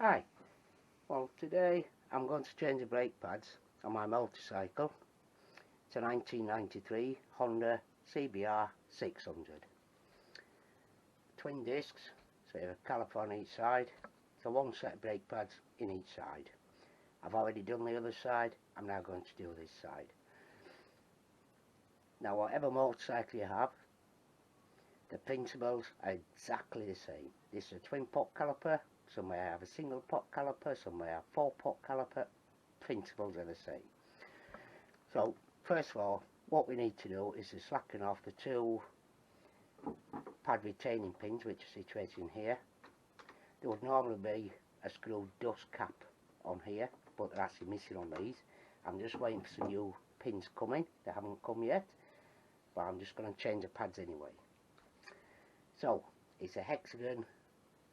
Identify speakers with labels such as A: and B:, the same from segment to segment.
A: Hi, well today I'm going to change the brake pads on my motorcycle. It's a 1993 Honda CBR600. Twin discs, so you have a caliper on each side, so one set of brake pads in each side. I've already done the other side, I'm now going to do this side. Now whatever motorcycle you have, the principles are exactly the same. This is a twin pot caliper, some may have a single pot caliper, some may have 4-pot caliper. Principles are the same. So first of all, what we need to do is to slacken off the two pad retaining pins which are situated in here. There would normally be a screw dust cap on here, but they're actually missing on these. I'm just waiting for some new pins coming. They haven't come yet, but I'm just going to change the pads anyway. So it's a hexagon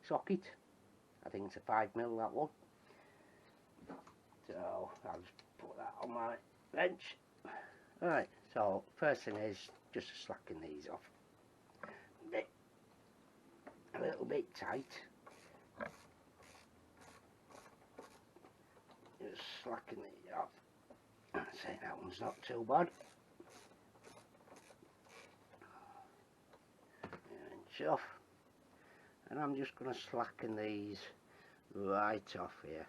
A: socket. I think it's a 5mm, that one. So I'll just put that on my bench. Alright, so first thing is just to slacken these off. A little bit tight. Just slacken these off. I'd say that one's not too bad. Inch off. And I'm just going to slacken these right off here.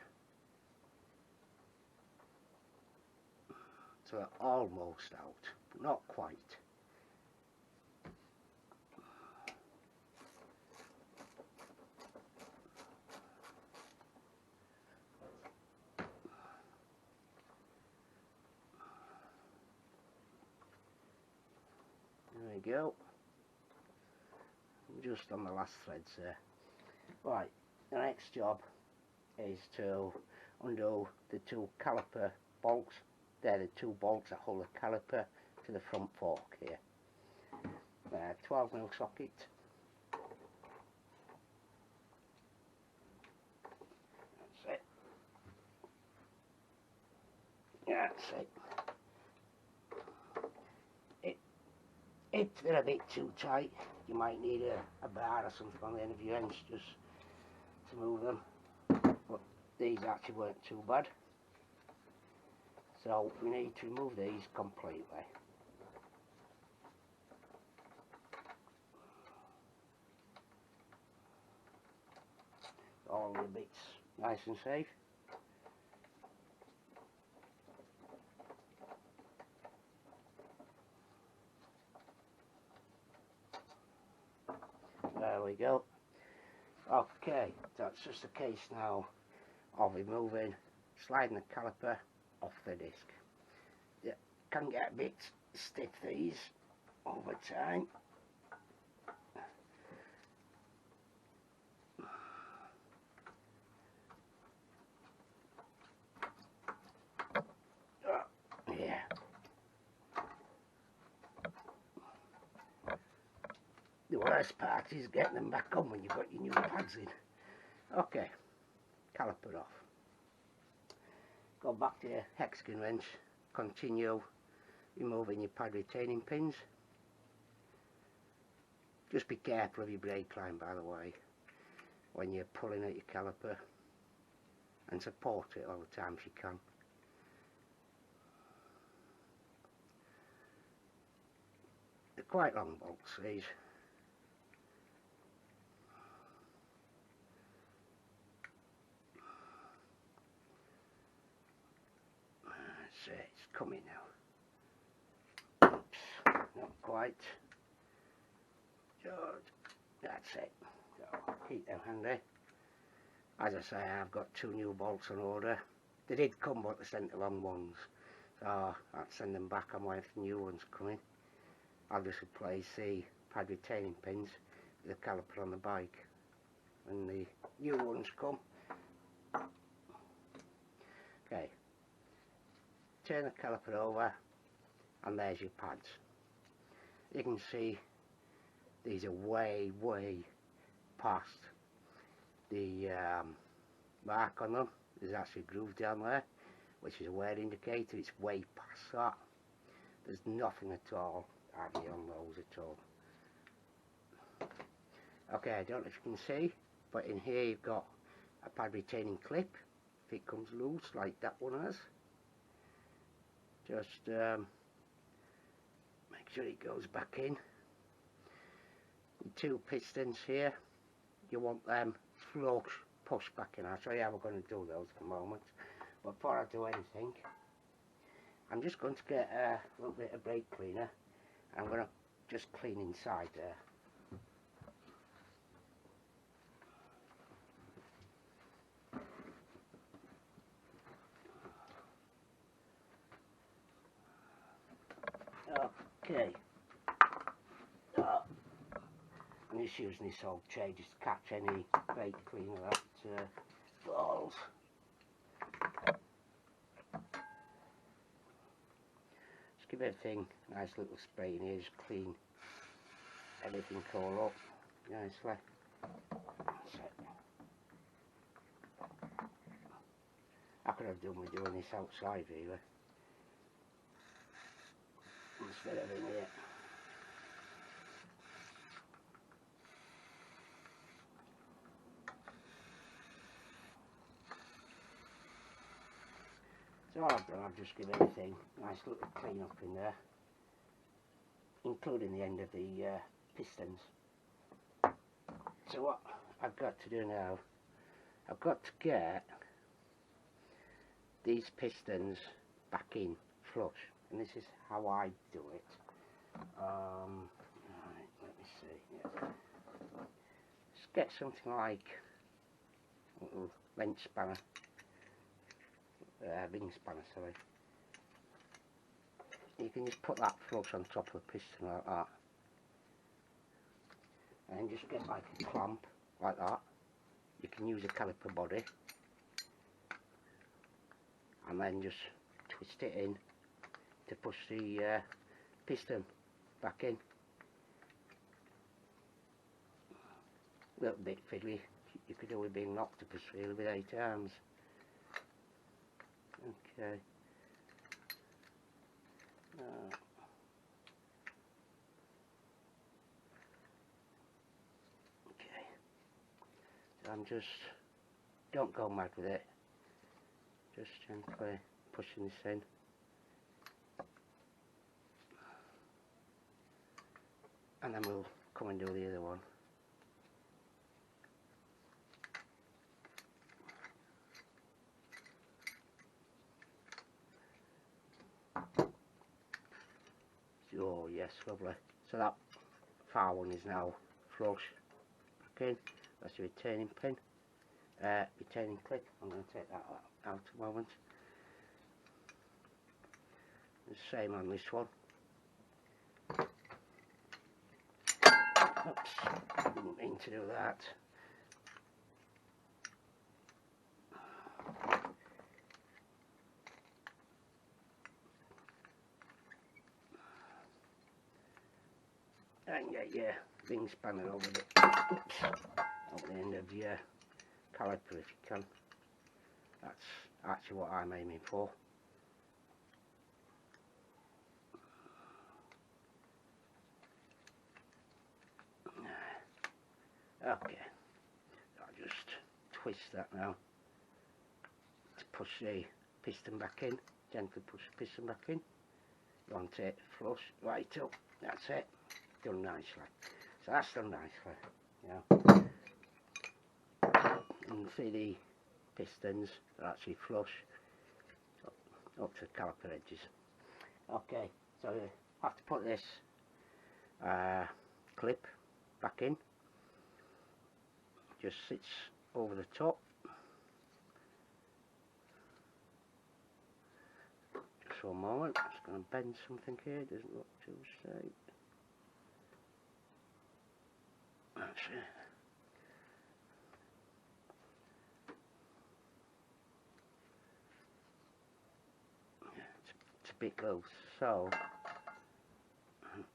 A: So they're almost out, but not quite. There we go. Just on the last threads there. Right, the next job is to undo the two caliper bolts. They're the two bolts that hold the caliper to the front fork here. 12mm socket. That's it. That's it. If they're a bit too tight, you might need a bar or something on the end of your ends just to move them. But these actually weren't too bad. So we need to remove these completely. All the bits nice and safe. There we go. Okay, that's just a case now of removing, sliding the caliper off the disc. Yeah, can get a bit stiff these over time. Yeah. The worst part is getting them back on when you've got your new pads in. Okay, caliper off. Go back to your hexagon wrench, continue removing your pad retaining pins. Just be careful of your brake line, by the way, when you're pulling at your caliper, and support it all the time if you can. They're quite long bolts, these. It's coming now. Oops, not quite. That's it. So keep them handy. As I say, I've got two new bolts on order. They did come, but they sent the wrong ones. So I'll send them back. I'm waiting for new ones coming. I'll just replace the pad retaining pins with the caliper on the bike when the new ones come. Okay. Turn the caliper over and there's your pads. You can see these are way past the mark on them. There's actually a groove down there which is a wear indicator. It's way past that. There's nothing at all hardly on those at all. Okay, I don't know if you can see, but in here you've got a pad retaining clip if it comes loose like that one has. Just make sure it goes back in. The two pistons here, you want them flush pushed back in. I'll show you how we're going to do those in a moment. But before I do anything, I'm just going to get a little bit of brake cleaner. I'm going to just clean inside there. Okay. I'm just using this old tray just to catch any brake cleaner that falls. Just give everything a nice little spray in here, just clean everything all up nicely. That's it. I could have done with doing this outside really, instead of in here. So all I've done, I've just given everything a nice little clean up in there, including the end of the pistons. So what I've got to do now, I've got to get these pistons back in flush, and this is how I do it. Right, let me see. Yeah. Just get something like a little wrench spanner. Ring spanner, sorry. You can just put that flush on top of the piston like that, and just get like a clamp like that. You can use a caliper body, and then just twist it in to push the piston back in. A little bit fiddly. You could do with being an octopus really with 8 arms. Okay. Okay. So I'm just, don't go mad with it. Just gently pushing this in. And then we'll come and do the other one. Oh yes, lovely. So that far one is now flush. Okay, that's the retaining pin, retaining clip. I'm going to take that out a moment. The same on this one. Oops, didn't mean to do that. And get your ring spanner over the end of your caliper if you can. That's actually what I'm aiming for. Okay, I'll just twist that now to push the piston back in. Gently push the piston back in. You want it flush right up. That's it. Done nicely. So that's done nicely. Yeah. And see the pistons are actually flush up to the caliper edges. Okay, so you have to put this clip back in. Just sits over the top. Just for a moment. Just going to bend something here. It doesn't look too straight. That's it. Yeah, it's a bit loose, so you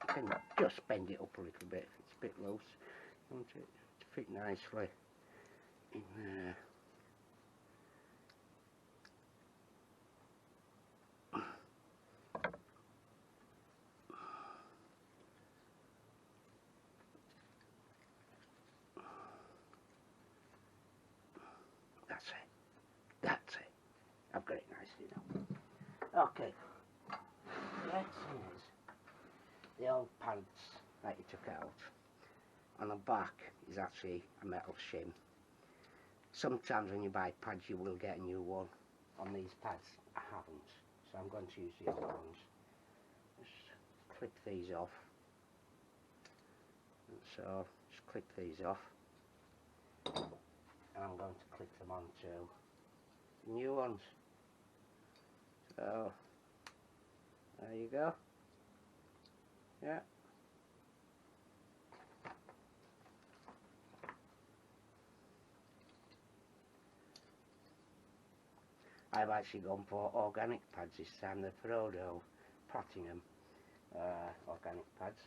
A: can just bend it up a little bit if it's a bit loose. You want it to fit nicely in there. Okay, the next thing is the old pants that you took out. On the back is actually a metal shim. Sometimes when you buy pads you will get a new one. On these pads I haven't, so I'm going to use the old ones. Just clip these off. So just clip these off, and I'm going to clip them onto the new ones. So there you go. Yeah. I've actually gone for organic pads this time, the Frodo Platinum organic pads.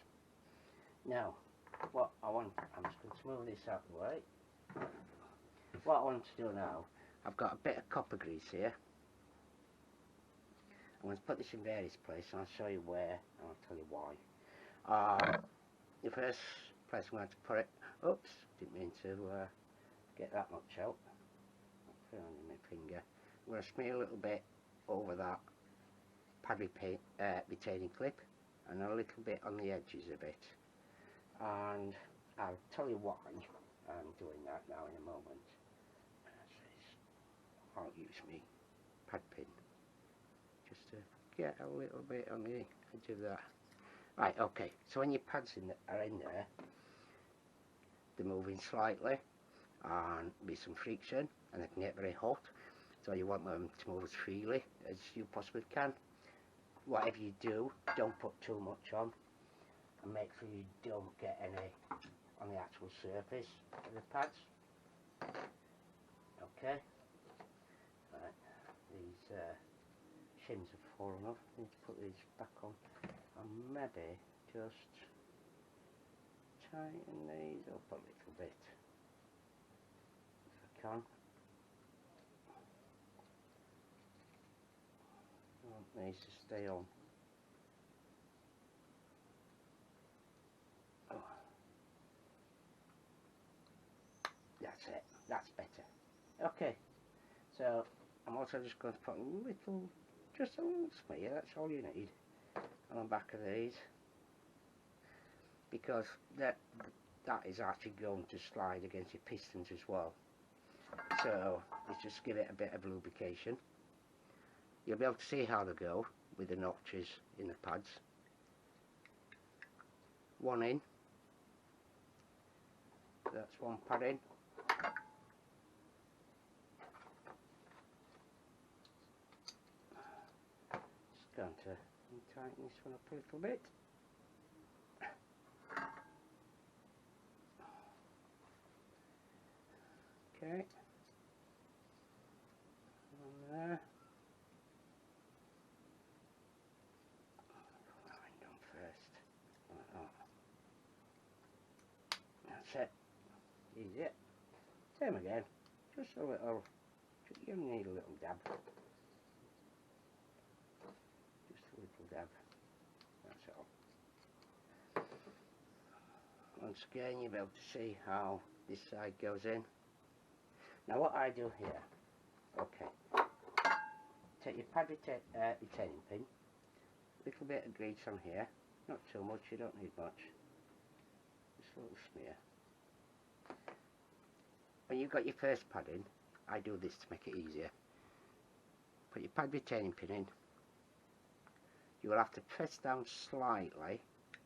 A: Now, what I want, I'm just going to move this out of the way. What I want to do now, I've got a bit of copper grease here. I'm going to put this in various places and I'll show you where and I'll tell you why. The first place I'm going to put it, oops, didn't mean to get that much out. I'll put it on my finger. I'm going to smear a little bit over that pad retaining clip and a little bit on the edges of it. And I'll tell you why I'm doing that now in a moment. I'll use me pad pin just to get a little bit on the edge of that. Right, okay, so when your pads are in there, they're moving slightly and be some friction and they can get very hot, so you want them to move as freely as you possibly can. Whatever you do, don't put too much on and make sure you don't get any on the actual surface of the pads. Okay, right, these shims have fallen off. I need to put these back on and maybe just tighten these up a little bit if I can. I want these to stay on. Oh. That's it, that's better. Okay, so I'm also just going to put a little, just a little smear, that's all you need, on the back of these, because that is actually going to slide against your pistons as well. So let's just give it a bit of lubrication. You'll be able to see how they go with the notches in the pads. One in, that's one pad in. Just going to tighten this one up a little bit. Okay, on there. Put that one down first, like that. That's it. Easy. Same again. Just a little. You only need a little dab. Just a little dab. That's all. Once again, you'll be able to see how this side goes in. Now what I do here, okay, take your pad retaining pin, little bit of grease on here, not too much, you don't need much, just a little smear. When you've got your first pad in, I do this to make it easier. Put your pad retaining pin in, you will have to press down slightly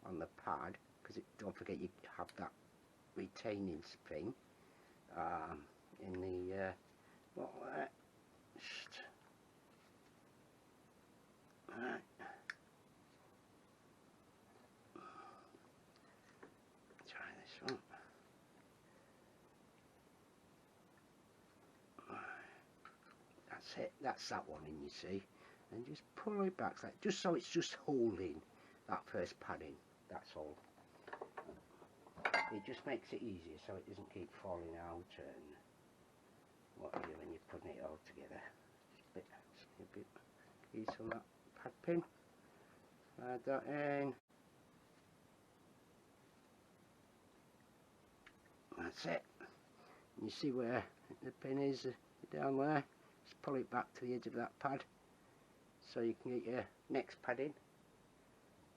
A: on the pad, because don't forget you have that retaining spring in the right. Try this one. That's it, that's that one in, you see, and just pull it back like, just so it's just holding that first pad in, that's all. It just makes it easier so it doesn't keep falling out and what you do when you're putting it all together. Just a bit grease on that pad pin. Slide that in. That's it. You see where the pin is down there? Just pull it back to the edge of that pad so you can get your next pad in.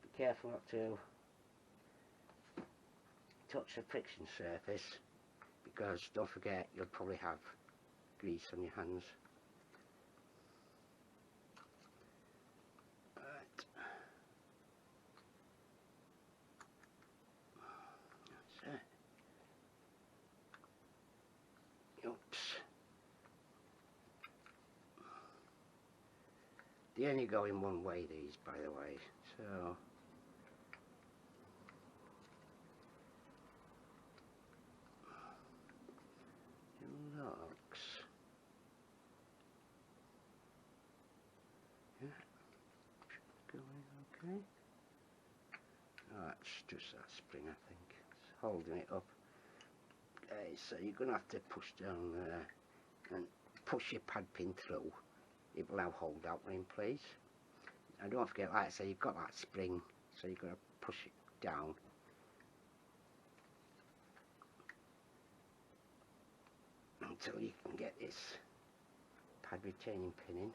A: Be careful not to touch the friction surface, because don't forget you'll probably have grease on your hands. Right. That's it. Oops. They only go in one way, these, by the way, so it looks, yeah, going okay. Oh, that's just that spring, I think. It's holding it up. Okay, so you're going to have to push down there and push your pad pin through. It will now hold that one in place. And don't forget, like I say, you've got that spring, so you've got to push it down. Until you can get this pad retaining pin in.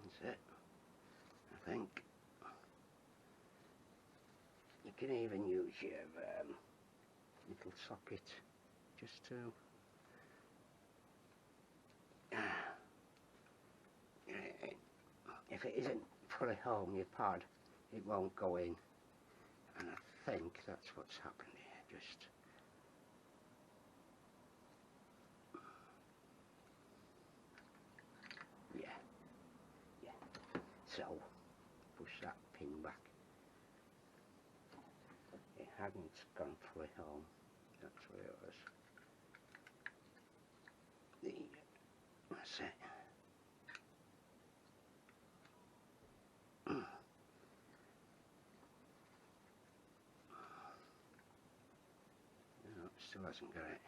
A: That's it, I think. You can even use your little socket just to if it isn't fully home, your pad, it won't go in, and I think that's what's happened here. Just yeah, so push that pin back. It hadn't gone fully home, that's what it was. That's it. No, still hasn't got it.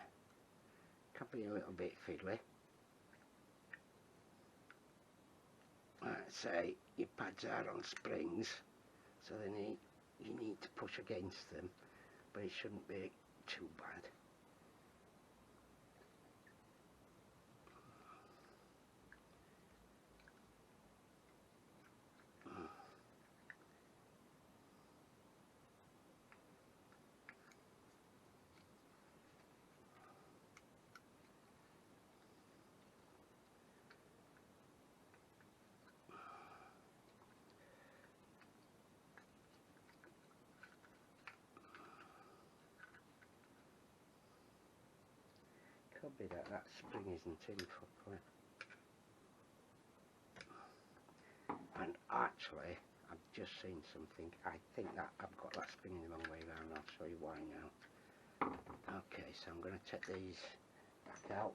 A: Can be a little bit fiddly. Let's say your pads are on springs, so you need to push against them, but it shouldn't be too bad. Could be that spring isn't in properly. And actually, I've just seen something. I think that I've got that spring in the wrong way around. I'll show you why now. Okay, so I'm going to take these back out.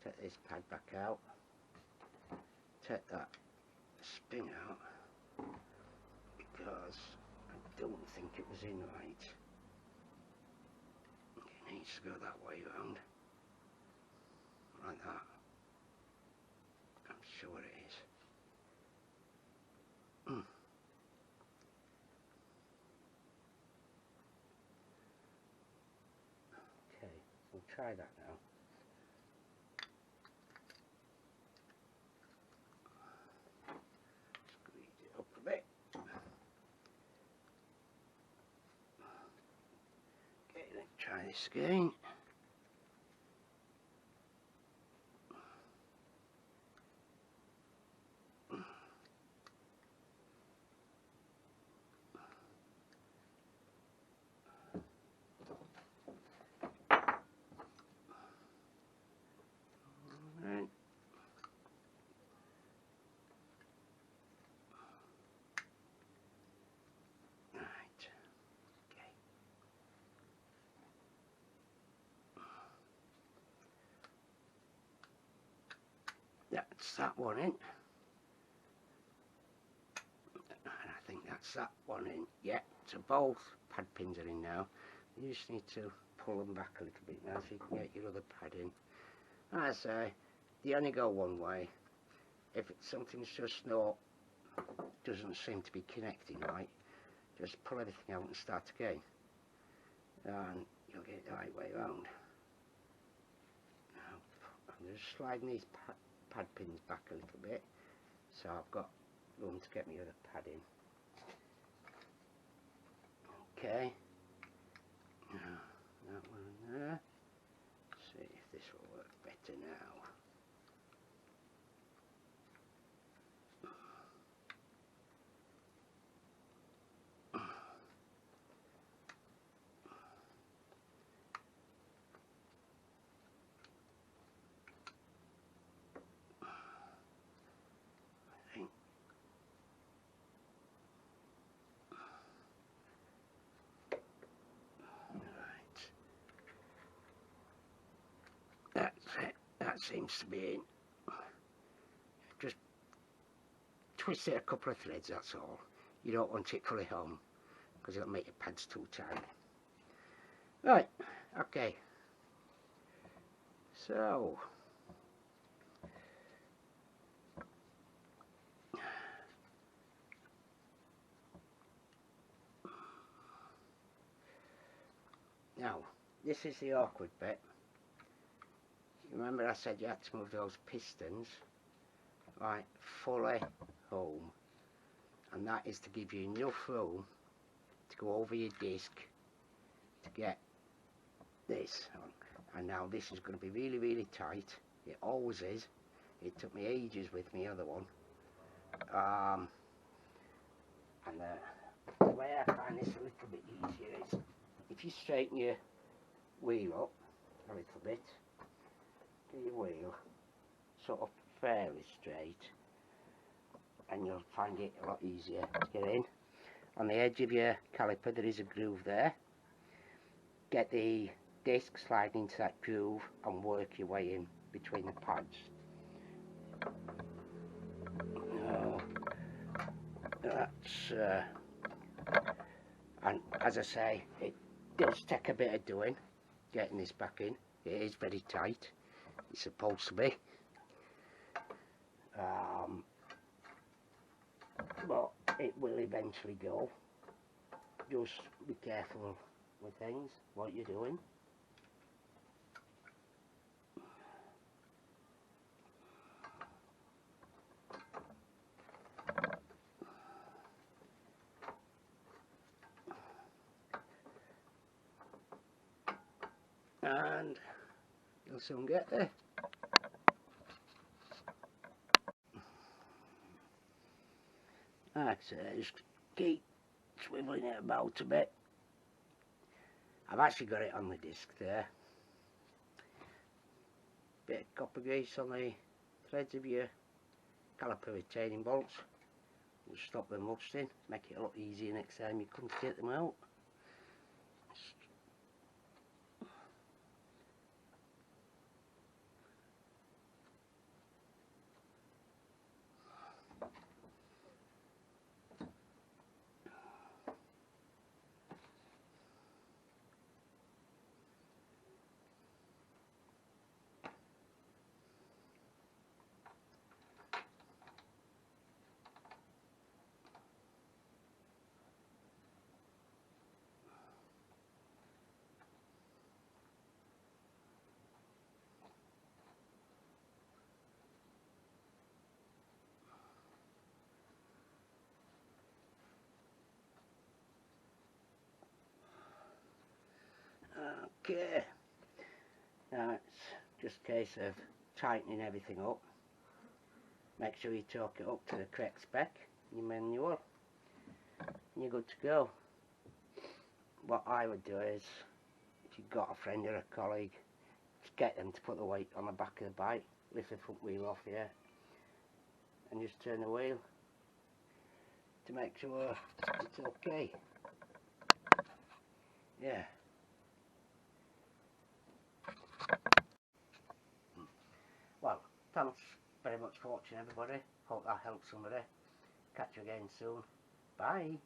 A: Take this pad back out. Take that spring out, because I don't think it was in right. It needs to go that way around. Like that. I'm sure it is. Okay, we'll try that now. Squeeze it up a bit. Okay, let's try this again. That's that one in. And I think that's that one in. Yeah, so both pad pins are in now. You just need to pull them back a little bit now so you can get your other pad in. As I say, they only go one way. If something's just doesn't seem to be connecting right, just pull everything out and start again. And you'll get it the right way around. Now, I'm just sliding these pad pins back a little bit, so I've got room to get my other pad in. Okay, now that one there. See if this will work better now. That's it, that seems to be in. Just twist it a couple of threads, that's all. You don't want it fully home because it'll make your pads too tight. Right, okay. So now this is the awkward bit. Remember I said you had to move those pistons right fully home, and that is to give you enough room to go over your disc to get this on. And now this is going to be really, really tight. It always is. It took me ages with my other one. And the way I find this a little bit easier is if you straighten your wheel up a little bit, get your wheel sort of fairly straight, and you'll find it a lot easier to get in. On the edge of your caliper there is a groove there. Get the disc sliding into that groove and work your way in between the pads. That's and as I say, it does take a bit of doing getting this back in. It is very tight. It's supposed to be. But it will eventually go. Just be careful with things, what you're doing. And you'll soon get there. Like I say, just keep swiveling it about a bit. I've actually got it on the disc there. Bit of copper grease on the threads of your caliper retaining bolts will stop them rusting, make it a lot easier next time you come to get them out. Okay, now it's just a case of tightening everything up. Make sure you torque it up to the correct spec in your manual, and you're good to go. What I would do is, if you've got a friend or a colleague, just get them to put the weight on the back of the bike, lift the front wheel off here, and just turn the wheel to make sure it's okay. Yeah. Well, thanks very much for watching, everybody. Hope that helped somebody. Catch you again soon. Bye.